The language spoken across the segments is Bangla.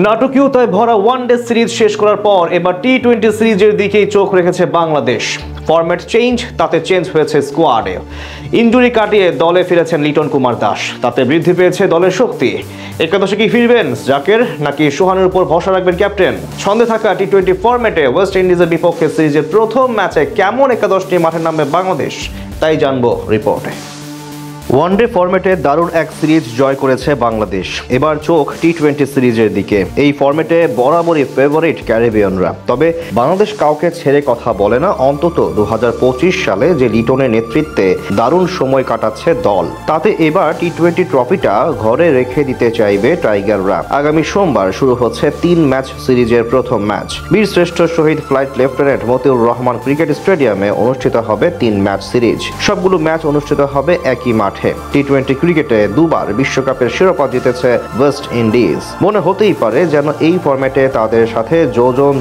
নাটকীয়তায় ভরা ওয়ানডে সিরিজ শেষ করার পর এবার টি-20 সিরিজের দিকেই চোখ রেখেছে বাংলাদেশ। ফরম্যাট চেঞ্জ, তাতে চেঞ্জ হয়েছে স্কোয়াডে। ইনজুরি কাটিয়ে দলে ফিরেছেন লিটন কুমার দাস, তাতে বৃদ্ধি পেয়েছে দলের শক্তি। একাদশে কি ফিরবেন জাকের, নাকি সোহানের উপর ভরসা রাখবেন ক্যাপ্টেন? ছন্দে থাকা টি-20 ফরম্যাটে ওয়েস্ট ইন্ডিজের বিপক্ষে সিরিজের প্রথম ম্যাচে কেমন একাদশ নিয়ে মাঠে নামবে বাংলাদেশ, তাই জানবো রিপোর্টে। ওয়ানডে ফরম্যাটে দারুণ এক সিরিজ জয় করেছে বাংলাদেশ। এবার চোখ টি-20 সিরিজের দিকে। এই ফরম্যাটে বরাবরই ফেভারিট ক্যারিবিয়ানরা। তবে বাংলাদেশ কাউকে ছেড়ে কথা বলে না, অন্তত 2025 সালে যে লিটনের নেতৃত্বে দারুণ সময় কাটাচ্ছে দল, তাতে এবার টি-20 ট্রফিটা ঘরে রেখে দিতে চাইবে টাইগাররা। আগামী সোমবার শুরু হচ্ছে 3 ম্যাচ সিরিজের প্রথম ম্যাচ। বীরশ্রেষ্ঠ শহীদ flight lieutenant Motiur Rahman cricket স্টেডিয়ামে অনুষ্ঠিত হবে 3 ম্যাচ সিরিজ। সবগুলো ম্যাচ অনুষ্ঠিত হবে একই মাঠে। টি-20 ক্রিকেটে দুবার বিশ্বকাপের শিরোপা জিতেছে ওয়েস্ট ইন্ডিজ। মনে হতেই পারে যেন এই ফরম্যাটে তাদের সাথে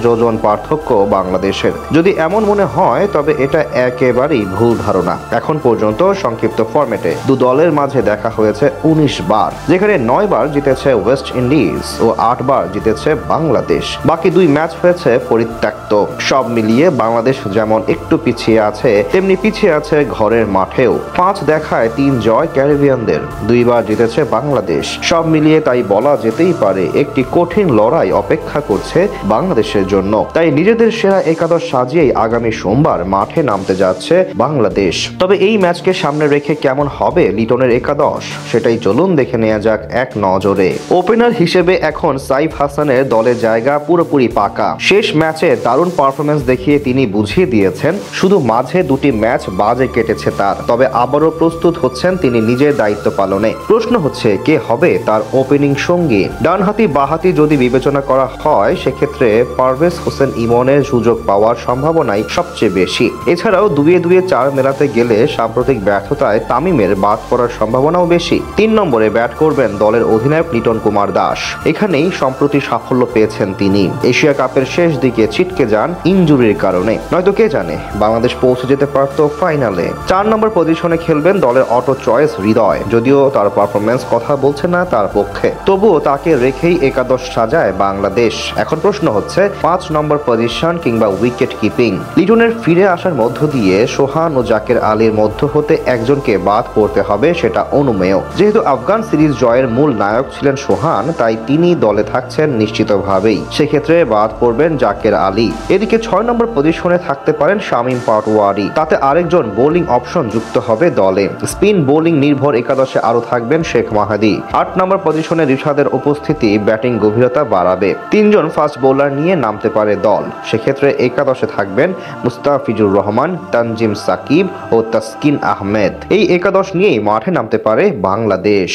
যোজন পার্থক্য বাংলাদেশের। যদি এমন মনে হয় তবে এটা একেবারেই ভুল ধারণা। এখন পর্যন্ত সংক্ষিপ্ত ফরম্যাটে দু দলের মাঝে দেখা হয়েছে 19 বার, যেখানে 9 বার জিতেছে ওয়েস্ট ইন্ডিজ ও 8 বার জিতেছে বাংলাদেশ। বাকি 2 ম্যাচ হয়েছে পরিত্যক্ত। সব মিলিয়ে বাংলাদেশ যেমন একটু পিছিয়ে আছে, তেমনি পিছিয়ে আছে ঘরের মাঠেও। 5 দেখায় 3 জয় ক্যারিবিয়ানদের, 2 বার জিতেছে বাংলাদেশ। সব মিলিয়ে তাই বলা যেতেই পারে একটি কঠিন লড়াই অপেক্ষা করছে বাংলাদেশের জন্য। তাই নিজেদের সেরা একাদশ সাজিয়েই আগামী সোমবার মাঠে নামতে যাচ্ছে বাংলাদেশ। তবে এই ম্যাচকে সামনে রেখে কেমন হবে লিটনের একাদশ, সেটাই চলুন দেখে নেওয়া যাক এক নজরে। ওপেনার হিসেবে এখন সাইফ হাসানের দলে জায়গা পুরোপুরি পাকা। শেষ ম্যাচে দারুণ পারফরমেন্স দেখিয়ে তিনি বুঝিয়ে দিয়েছেন, শুধু মাঝে 2টি ম্যাচ বাজে কেটেছে তার। তবে আবারও প্রস্তুত হচ্ছেন তিনি নিজের দায়িত্ব পালনে। প্রশ্ন হচ্ছে কে হবে তার ওপেনিং সঙ্গী। ডানহাতি বাহাতি যদি বিবেচনা করা হয়, সেক্ষেত্রে পারভেজ হোসেন ইমনের সুযোগ পাওয়ার সম্ভাবনাই সবচেয়ে বেশি। এছাড়াও 2-2 4 মেলাতে গেলে সাম্প্রতিক ব্যর্থতায় তামিমের বাদ পড়ার সম্ভাবনাও বেশি। 3 নম্বরে ব্যাট করবেন দলের অধিনায়ক লিটন কুমার দাস। এখানেই সম্প্রতি সাফল্য পেয়েছেন তিনি। এশিয়া কাপের শেষ দিকে ছিটকে যান ইনজুরির কারণে, নয়তো কে জানে বাংলাদেশ পৌঁছে যেতে পারত ফাইনালে। 4 নম্বর পজিশনে খেলবেন দলের অটো চয়েস হৃদয়। যদিও তার পারফরমেন্স কথা বলছে না তার পক্ষে, তবুও তাকে রেখেই একাদশ সাজায় বাংলাদেশ। এখন প্রশ্ন হচ্ছে 5 নম্বর পজিশন কিংবা উইকেট কিপিং। লিটনের ফিরে আসার মধ্য দিয়ে সোহান ও জাকের আলীর মধ্য হতে একজনকে বাদ পড়তে হবে, সেটা অনুমেয়। যেহেতু আফগান সিরিজ জয়ের মূল নায়ক ছিলেন সোহান, তাই তিনি দলে থাকছেন নিশ্চিতভাবেই। সেক্ষেত্রে বাদ পড়বেন জাকের আলী। এদিকে 6 নম্বর পজিশনে থাকতে পারেন শামীম পাটোয়ারি। তাতে আরেকজন বোলিং অপশন যুক্ত হবে দলে। স্পিন বোলিং নির্ভর একাদশে আরো থাকবেন শেখ মাহাদি। 8 নম্বর পজিশনে রিশাদের উপস্থিতি ব্যাটিং গভীরতা বাড়াবে। 3 জন ফাস্ট বোলার নিয়ে নামতে পারে দল। সেক্ষেত্রে একাদশে থাকবেন মুস্তাফিজুর রহমান, তানজিম সাকিব ও তাসকিন আহমেদ। এই একাদশ নিয়েই মাঠে নামতে পারে বাংলাদেশ।